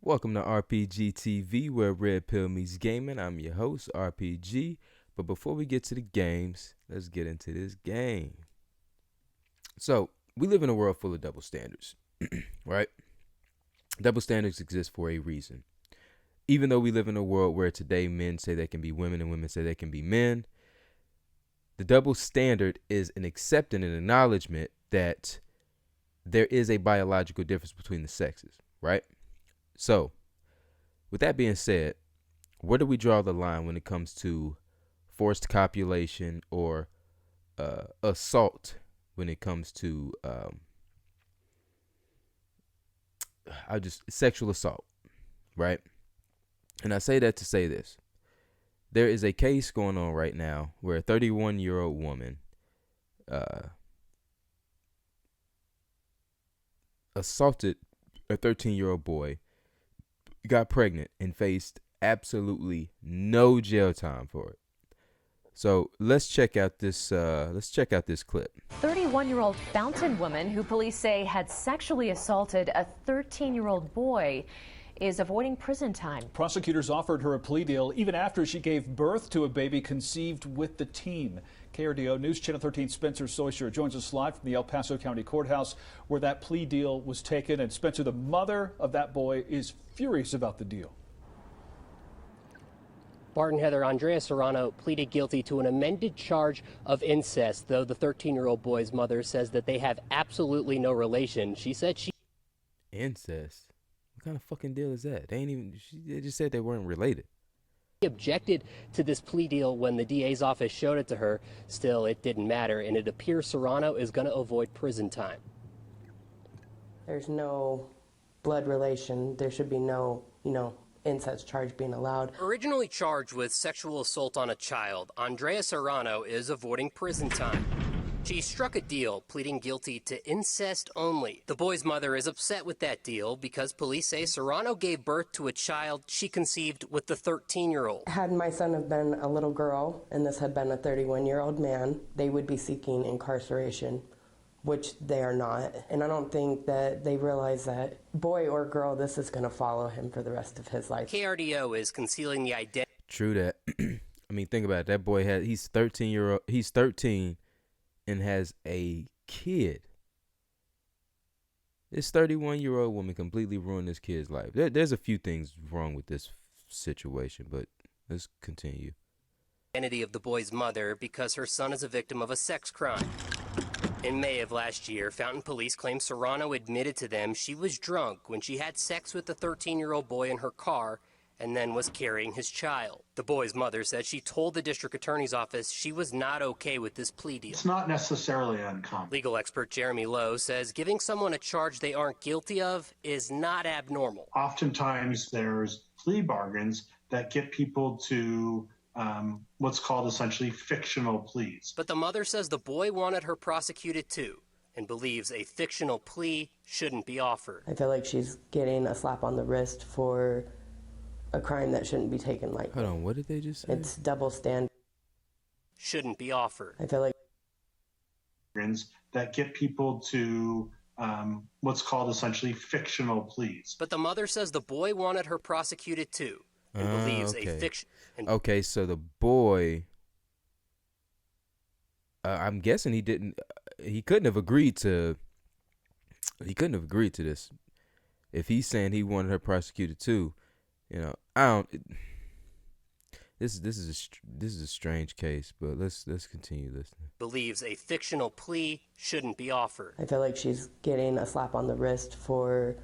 Welcome to RPG TV, where Red Pill meets gaming. I'm your host, RPG. But before we get to the games, let's get into this game. So, we live in a world full of double standards, right? Double standards exist for a reason. Even though we live in a world where today men say they can be women and women say they can be men, the double standard is an acceptance and acknowledgement that there is a biological difference between the sexes, right? So, with that being said, where do we draw the line when it comes to forced copulation or assault? When it comes to sexual assault, right? And I say that to say this: there is a case going on right now where a 31-year-old woman assaulted a 13-year-old boy, got pregnant, and faced absolutely no jail time for it. So let's check out this clip. 31-year-old Fountain woman who police say had sexually assaulted a 13-year-old boy is avoiding prison time. Prosecutors offered her a plea deal even after she gave birth to a baby conceived with the teen. KRDO News Channel 13 Spencer Soysher joins us live from the El Paso County Courthouse where that plea deal was taken. And Spencer, the mother of that boy, is furious about the deal. Bart and Heather, Andrea Serrano pleaded guilty to an amended charge of incest, though the 13-year-old boy's mother says that they have absolutely no relation. She said she... Incest? What kind of fucking deal is that? They just said they weren't related. Objected to this plea deal when the DA's office showed it to her. Still, it didn't matter, and it appears Serrano is going to avoid prison time. There's no blood relation. There should be no, incest charge being allowed. Originally charged with sexual assault on a child, Andrea Serrano is avoiding prison time. She struck a deal, pleading guilty to incest only. The boy's mother is upset with that deal because police say Serrano gave birth to a child she conceived with the 13-year-old. Had my son have been a little girl and this had been a 31-year-old man, they would be seeking incarceration, which they are not. And I don't think that they realize that, boy or girl, this is going to follow him for the rest of his life. KRDO is concealing the identity. True that. I mean, think about it. That boy he's 13 and has a kid. This 31-year-old woman completely ruined this kid's life. There's a few things wrong with this situation, but let's continue. Identity of the boy's mother because her son is a victim of a sex crime. In May of last year, Fountain police claim Serrano admitted to them she was drunk when she had sex with the 13-year-old boy in her car and then was carrying his child. The boy's mother said she told the district attorney's office she was not okay with this plea deal. It's not necessarily uncommon. Legal expert Jeremy Lowe says giving someone a charge they aren't guilty of is not abnormal. Oftentimes there's plea bargains that get people to what's called essentially fictional pleas. But the mother says the boy wanted her prosecuted too and believes a fictional plea shouldn't be offered. I feel like she's getting a slap on the wrist for a crime that shouldn't be taken lightly. Hold on, what did they just say? It's double standard. Shouldn't be offered. I feel like that get people to what's called essentially fictional pleas. But the mother says the boy wanted her prosecuted too and believes a fiction. Okay, so the boy, I'm guessing he couldn't have agreed to this. If he's saying he wanted her prosecuted too, this is a strange case, but let's continue listening. Believes a fictional plea shouldn't be offered. I feel like she's getting a slap on the wrist for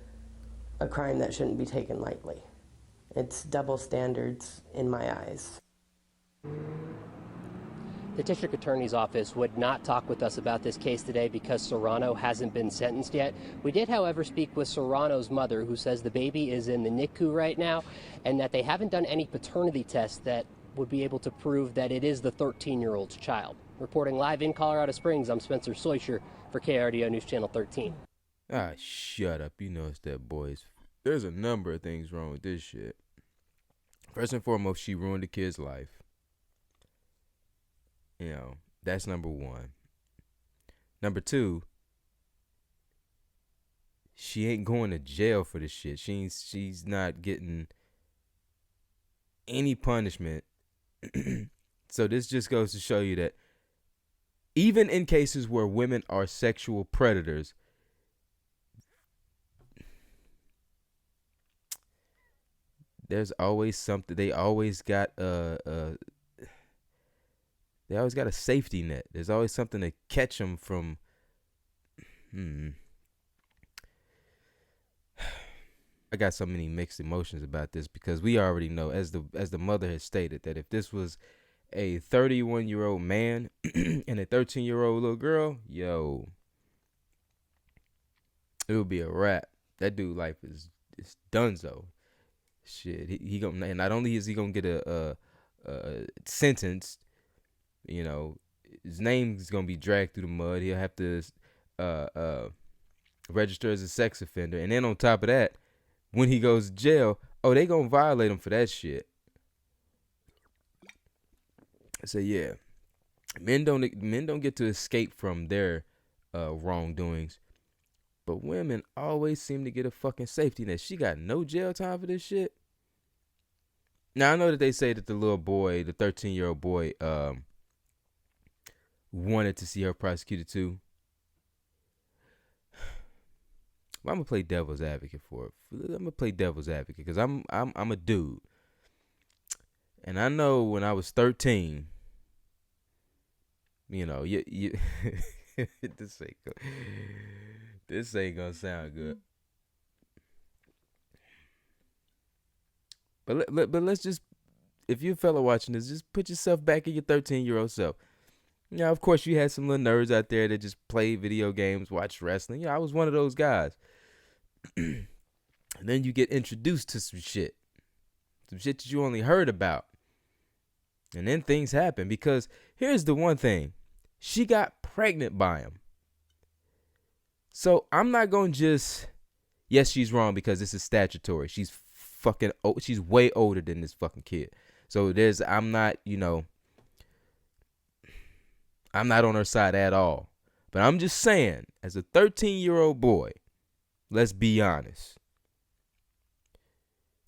a crime that shouldn't be taken lightly. It's double standards in my eyes. The district attorney's office would not talk with us about this case today because Serrano hasn't been sentenced yet. We did, however, speak with Serrano's mother, who says the baby is in the NICU right now and that they haven't done any paternity tests that would be able to prove that it is the 13-year-old's child. Reporting live in Colorado Springs, I'm Spencer Soysher for KRDO News Channel 13. Ah, shut up. You know it's that boy's. There's a number of things wrong with this shit. First and foremost, she ruined the kid's life. That's number one. Number two, she ain't going to jail for this shit. She's not getting any punishment. So this just goes to show you that even in cases where women are sexual predators, there's always something. They always got a safety net. There's always something to catch them from. I got so many mixed emotions about this because we already know, as the mother has stated, that if this was a 31-year-old man and a 13-year-old little girl, yo, it would be a wrap. That dude life is donezo. Shit, he gonna, and not only is he gonna get a sentence, you know, his name's gonna be dragged through the mud. He'll have to register as a sex offender, and then on top of that, when he goes to jail, oh, they gonna violate him for that shit. So yeah, men don't get to escape from their wrongdoings, but women always seem to get a fucking safety net. She got no jail time for this shit. Now I know that they say that the little boy, the 13-year-old boy, wanted to see her prosecuted too. Well, I'm gonna play devil's advocate for it. I'm gonna play devil's advocate because I'm a dude, and I know when I was 13, you know, you this ain't gonna sound good. But let's just, if you're a fella watching this, just put yourself back in your 13-year-old self. Yeah, of course you had some little nerds out there that just play video games, watch wrestling. Yeah, I was one of those guys. And then you get introduced to some shit that you only heard about. And then things happen, because here's the one thing. She got pregnant by him. So I'm not going to just, yes, she's wrong because this is statutory. She's fucking, she's way older than this fucking kid. So I'm not on her side at all. But I'm just saying, as a 13-year-old boy, let's be honest.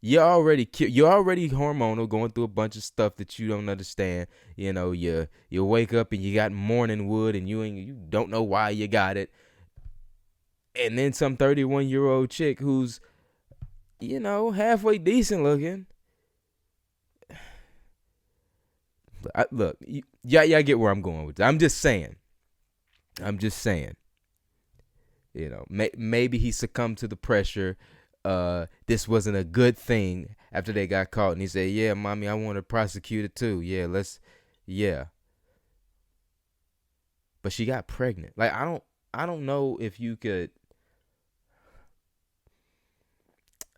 You're already hormonal, going through a bunch of stuff that you don't understand. You know, you wake up and you got morning wood and you don't know why you got it. And then some 31-year-old chick who's, you know, halfway decent looking. Look, y'all get where I'm going with this. I'm just saying. You know, maybe he succumbed to the pressure. This wasn't a good thing after they got caught, and he said, "Yeah, mommy, I want to prosecute it too. Yeah." But she got pregnant. Like, I don't know if you could.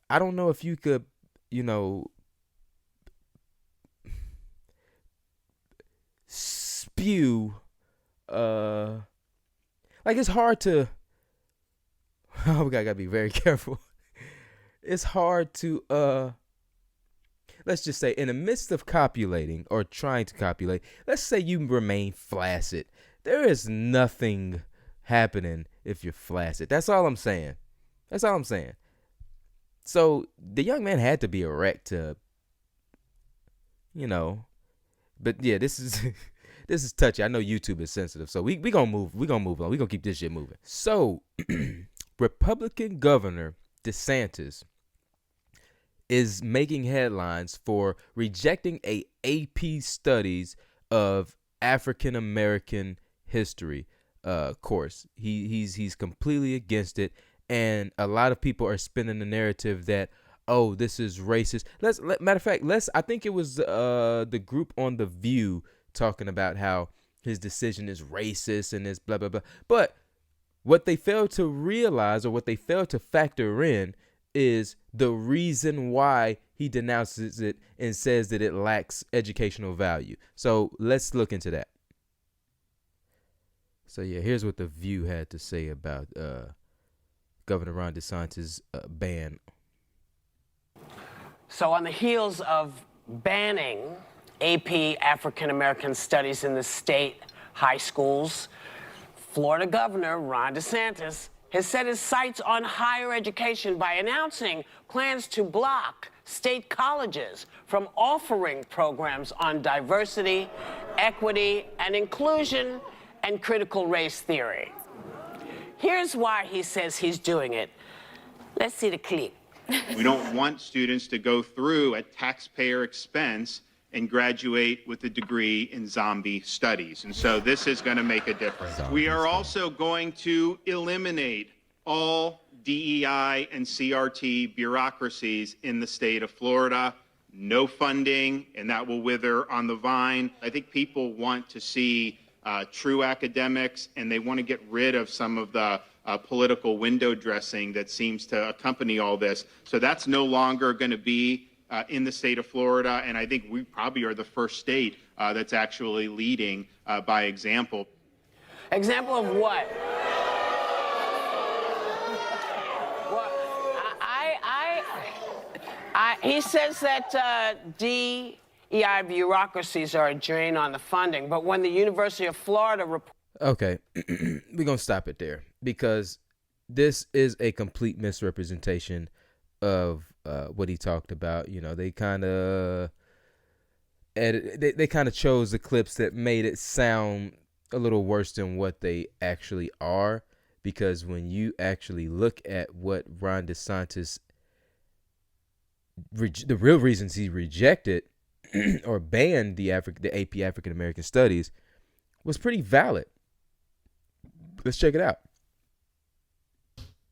I don't know if you could, you know, spew. Like, it's hard to. Oh, we gotta be very careful. It's hard to, let's just say, in the midst of copulating or trying to copulate, let's say you remain flaccid. There is nothing happening if you're flaccid. That's all I'm saying. So the young man had to be erect to, you know, but yeah, this is touchy. I know YouTube is sensitive, so we gonna move on. We gonna keep this shit moving. So, Republican Governor DeSantis is making headlines for rejecting a AP studies of African American history course. He's completely against it, and a lot of people are spinning the narrative that, oh, this is racist. Matter of fact, I think it was the group on The View talking about how his decision is racist and this blah blah blah. But what they fail to realize, or what they fail to factor in, is the reason why he denounces it and says that it lacks educational value. So let's look into that. So yeah, here's what The View had to say about Governor Ron DeSantis' ban. So on the heels of banning AP African American Studies in the state high schools, Florida Governor Ron DeSantis has set his sights on higher education by announcing plans to block state colleges from offering programs on diversity, equity, and inclusion and critical race theory. Here's why he says he's doing it. Let's see the clip. We don't want students to go through at taxpayer expense and graduate with a degree in zombie studies. And so this is going to make a difference. We are also going to eliminate all DEI and CRT bureaucracies in the state of Florida. No funding, and that will wither on the vine. I think people want to see true academics, and they want to get rid of some of the political window dressing that seems to accompany all this. So that's no longer going to be in the state of Florida, and I think we probably are the first state that's actually leading by example. Example of what? He says that DEI bureaucracies are a drain on the funding, but when the University of Florida Okay, we're going to stop it there because this is a complete misrepresentation of what he talked about. You know, they kind of they kind of chose the clips that made it sound a little worse than what they actually are, because when you actually look at what Ron DeSantis, the real reasons he rejected or banned the AP African American Studies was pretty valid. Let's check it out.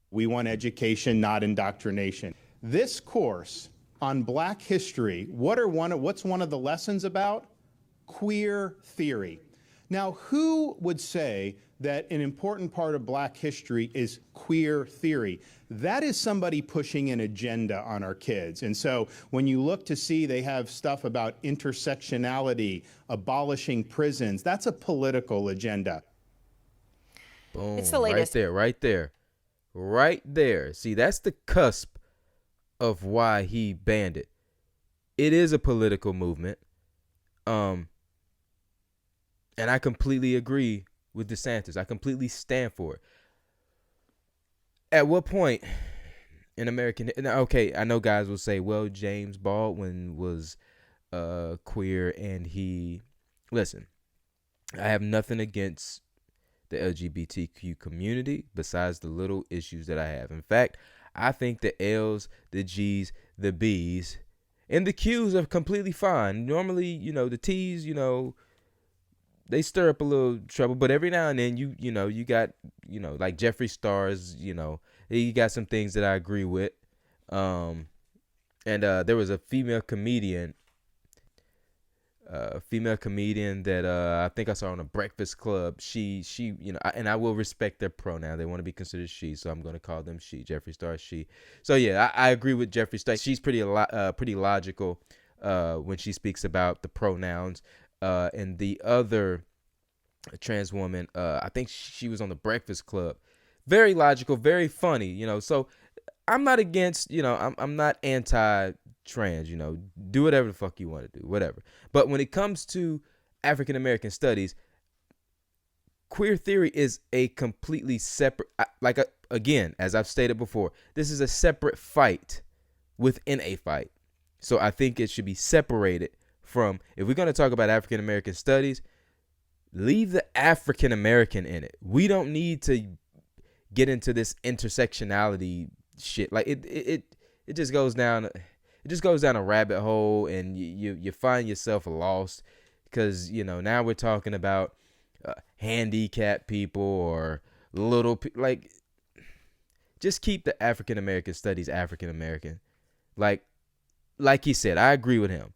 We want education, not indoctrination. This course on Black history, what's one of the lessons about? Queer theory. Now, who would say that an important part of Black history is queer theory? That is somebody pushing an agenda on our kids. And so when you look to see they have stuff about intersectionality, abolishing prisons, that's a political agenda. Boom. It's the latest. Right there. See, that's the cusp of why he banned it. It is a political movement. And I completely agree with DeSantis. I completely stand for it. At what point in American... Okay, I know guys will say, well, James Baldwin was queer and he... Listen, I have nothing against the LGBTQ community besides the little issues that I have. In fact, I think the L's, the G's, the B's, and the Q's are completely fine. Normally, you know, the T's, you know, they stir up a little trouble, but every now and then you got, like Jeffree Star's, he got some things that I agree with. And there was a female comedian that I think I saw on a Breakfast Club. She and I will respect their pronoun. They want to be considered she, so I'm going to call them she. Jeffree Star, she. So yeah, I agree with Jeffree Star. She's pretty logical when she speaks about the pronouns. And the other trans woman, I think she was on the Breakfast Club. Very logical, very funny, So I'm not against, I'm not anti-trans, do whatever the fuck you want to do, whatever. But when it comes to African American studies, queer theory is a completely separate, again, as I've stated before, this is a separate fight within a fight. So I think it should be separated from, if we're going to talk about African American studies, leave the African American in it. We don't need to get into this intersectionality shit. Like it just goes down. It just goes down a rabbit hole, and you find yourself lost because now we're talking about handicapped people or little like. Just keep the African American studies African American. Like he said, I agree with him.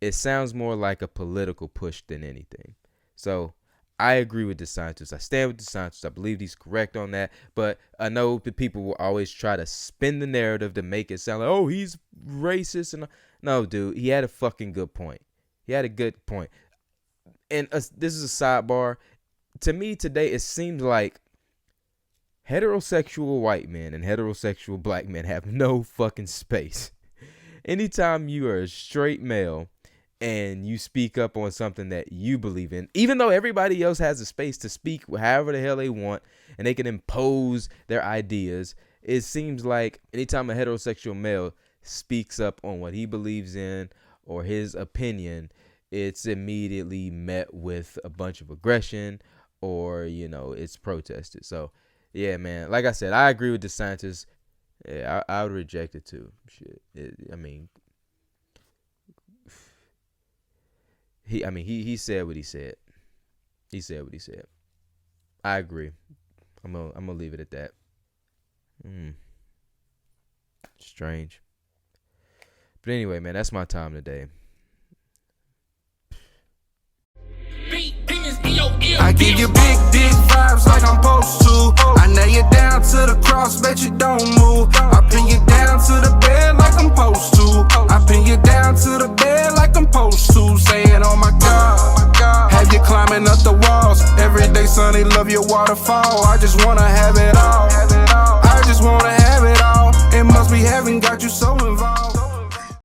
It sounds more like a political push than anything. So I agree with DeSantis. I stand with DeSantis. I believe he's correct on that. But I know the people will always try to spin the narrative to make it sound like, oh, he's racist. And no, dude, he had a fucking good point. He had a good point. And this is a sidebar. To me today, it seems like heterosexual white men and heterosexual black men have no fucking space. Anytime you are a straight male and you speak up on something that you believe in, even though everybody else has a space to speak however the hell they want and they can impose their ideas, it seems like anytime a heterosexual male speaks up on what he believes in or his opinion, it's immediately met with a bunch of aggression or, you know, it's protested. So, yeah, man, like I said, I agree with DeSantis. Yeah, I would reject it too. Shit. He said what he said. He said what he said. I agree. I'm gonna leave it at that. Strange. But anyway, man, that's my time today. I give you big vibes like I'm supposed to. I nail you down to the cross, bet you don't move. I pin you down to the bed like I'm supposed to. I pin you down to the bed like I'm supposed to. Saying, oh my God, have you climbing up the walls. Every day, sunny, love your waterfall. I just wanna have it